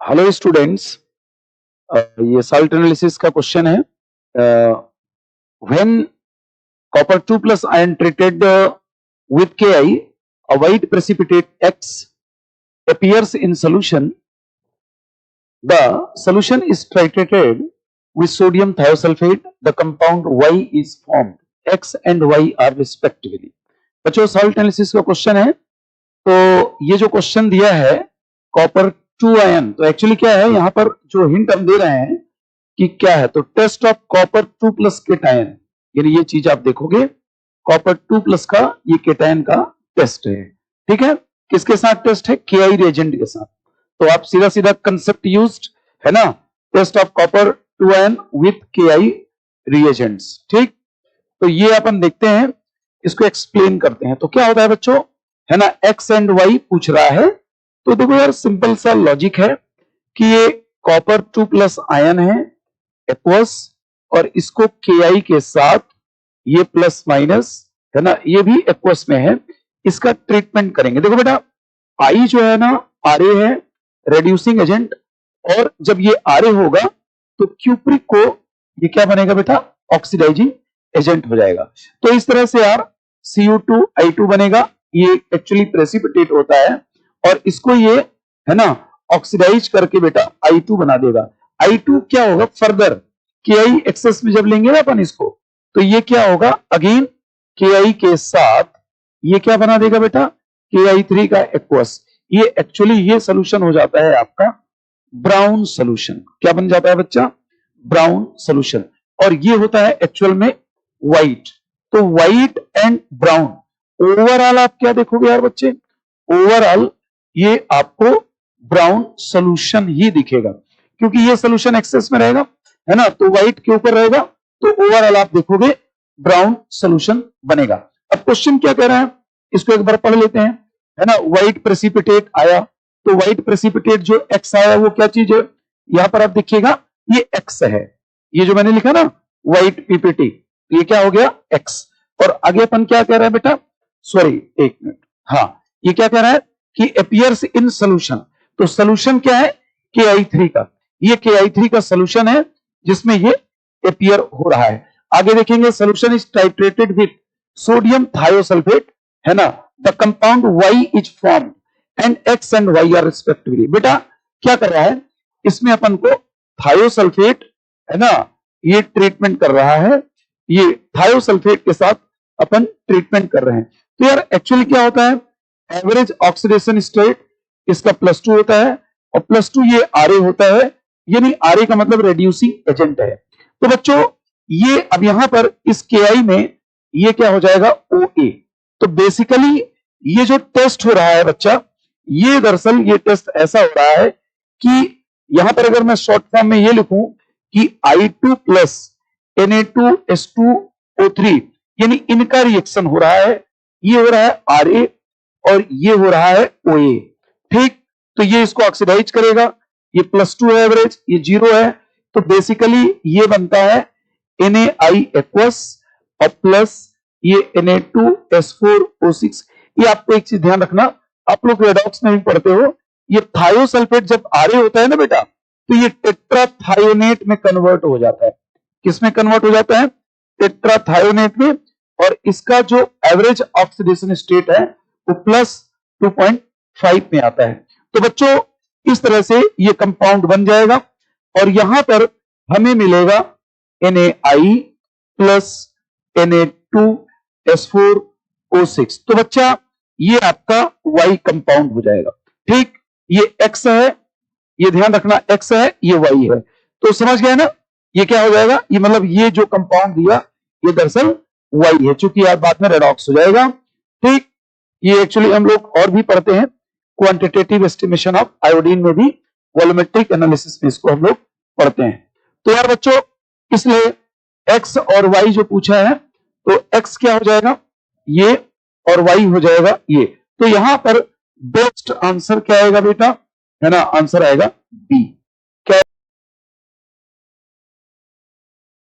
Hello students, ये salt analysis का question है। When copper 2 plus ion treated with Ki, a white precipitate X appears in solution. The solution is titrated with sodium thiosulfate. The compound Y is formed. X and Y are respectively. बच्चों, salt analysis का question है। तो ये जो question दिया है copper 2 ion, तो actually क्या है, यहाँ पर जो हिंट हम दे रहे हैं कि क्या है, तो test of copper 2 plus cation, यानी ये चीज आप देखोगे, कॉपर 2 प्लस का ये केटायन का टेस्ट है। ठीक है, किसके साथ टेस्ट है? केआई रिएजेंट के साथ। तो आप सीधा सीधा कंसेप्ट यूज्ड है ना, test of copper 2 ion with KI reagents. ठीक, तो ये अपन देखते हैं, इसको एक्सप्लेन करते हैं। तो क्या होता है बच्चों, है ना, एक्स एंड वाई पूछ रहा है। तो देखो यार, सिंपल सा लॉजिक है कि ये कॉपर 2 प्लस आयन है एक्वस, और इसको केआई के साथ ये प्लस माइनस है ना, ये भी एक्वस में है, इसका ट्रीटमेंट करेंगे। देखो बेटा, आई जो है ना आरए है, रेड्यूसिंग एजेंट, और जब ये आरए होगा तो क्यूप्रिक को ये क्या बनेगा बेटा? ऑक्सीडाइजिंग एजेंट हो जाएगा। तो इस तरह से यार Cu2I2 बनेगा, ये एक्चुअली प्रेसिपिटेट होता है, और इसको ये है ना ऑक्सीडाइज करके बेटा I2 बना देगा। I2 क्या होगा फर्दर, KI एक्सेस में जब लेंगे ना अपन इसको, तो ये क्या होगा, अगेन KI के साथ ये क्या बना देगा बेटा? KI3 का एक्वस। ये एक्चुअली ये सोल्यूशन हो जाता है आपका ब्राउन सोल्यूशन। क्या बन जाता है बच्चा? Brown solution. और ये होता है एक्चुअल में व्हाइट। तो व्हाइट एंड ब्राउन, ओवरऑल आप क्या देखोगे यार बच्चे? ओवरऑल ये आपको ब्राउन सोल्यूशन ही दिखेगा, क्योंकि ये सोल्यूशन एक्सेस में रहेगा, है ना, तो व्हाइट के ऊपर रहेगा, तो ओवरऑल आप देखोगे ब्राउन सोल्यूशन बनेगा। अब क्वेश्चन क्या कह रहा है, इसको एक बार पढ़ लेते हैं, है ना। व्हाइट प्रेसिपिटेट आया, तो व्हाइट प्रेसिपिटेट जो एक्स आया वो क्या चीज है? यहां पर आप देखिएगा ये एक्स है, ये जो मैंने लिखा ना व्हाइट पीपीटी, ये क्या हो गया? एक्स। और आगे अपन क्या कह रहा है बेटा? सॉरी एक मिनट, हाँ, ये क्या कह रहा है कि अपियर्स इन सोल्यूशन। तो सोल्यूशन क्या है? KI3 का, ये KI3 का सोल्यूशन है जिसमें ये अपियर हो रहा है। आगे देखेंगे, solution is titrated with sodium thiosulfate, है ना, the compound Y is formed and X and Y are respectively. बेटा क्या कर रहा है, इसमें अपन को थायोसल्फेट, है ना, ये ट्रीटमेंट कर रहा है, ये थायोसल्फेट के साथ अपन ट्रीटमेंट कर रहे हैं। तो यार एक्चुअली क्या होता है, एवरेज ऑक्सीडेशन स्टेट इसका +2 होता है, और +2 ये आरए होता है, यानी आरए का मतलब रेड्यूसिंग एजेंट है। तो बच्चों ये अब यहां पर इस KI में ये क्या हो जाएगा? OA। तो बेसिकली ये जो टेस्ट हो रहा है बच्चा, ये दरअसल ये टेस्ट ऐसा हो रहा है कि यहां पर अगर मैं शॉर्ट फॉर्म में ये लिखूं कि I2 प्लस Na2S2O3, यानी इनका रिएक्शन हो रहा है, ये हो रहा है आरए और ये हो रहा है OA। ठीक, तो ये इसको ऑक्सीडाइज करेगा, ये +2 है एवरेज, ये 0 है, तो बेसिकली ये बनता है NaI एक्वस और प्लस ये Na2S4O6। ये आपको एक चीज ध्यान रखना, आप लोग रेडॉक्स में भी पढ़ते हो, ये थायोसल्फेट जब आरए होता है ना बेटा, तो ये टेट्राथायोनेट में कन्वर्ट हो जाता है। किस में कन्वर्ट हो जाता है? टेट्राथायोनेट में। और इसका जो एवरेज ऑक्सीडेशन स्टेट है वो +2.5 में आता है। तो बच्चों इस तरह से ये कंपाउंड बन जाएगा, और यहां पर हमें मिलेगा NaI प्लस Na2S4O6। तो बच्चा ये आपका Y कंपाउंड हो जाएगा। ठीक, ये X है, ये ध्यान रखना X है, ये Y है, तो समझ गए ना, ये क्या हो जाएगा, ये मतलब ये जो कंपाउंड दिया ये दरअसल Y है, चूंकि यार बाद में रेडॉक्स हो जाएगा। ठीक, ये एक्चुअली हम लोग और भी पढ़ते हैं, क्वांटिटेटिव एस्टिमेशन ऑफ आयोडीन में भी, वॉल्यूमेट्रिक एनालिसिस में इसको हम लोग पढ़ते हैं। तो यार बच्चों इसलिए X और Y जो पूछा है, तो X क्या हो जाएगा? ये, और Y हो जाएगा ये। तो यहां पर बेस्ट आंसर क्या आएगा बेटा? है ना, आंसर आएगा B।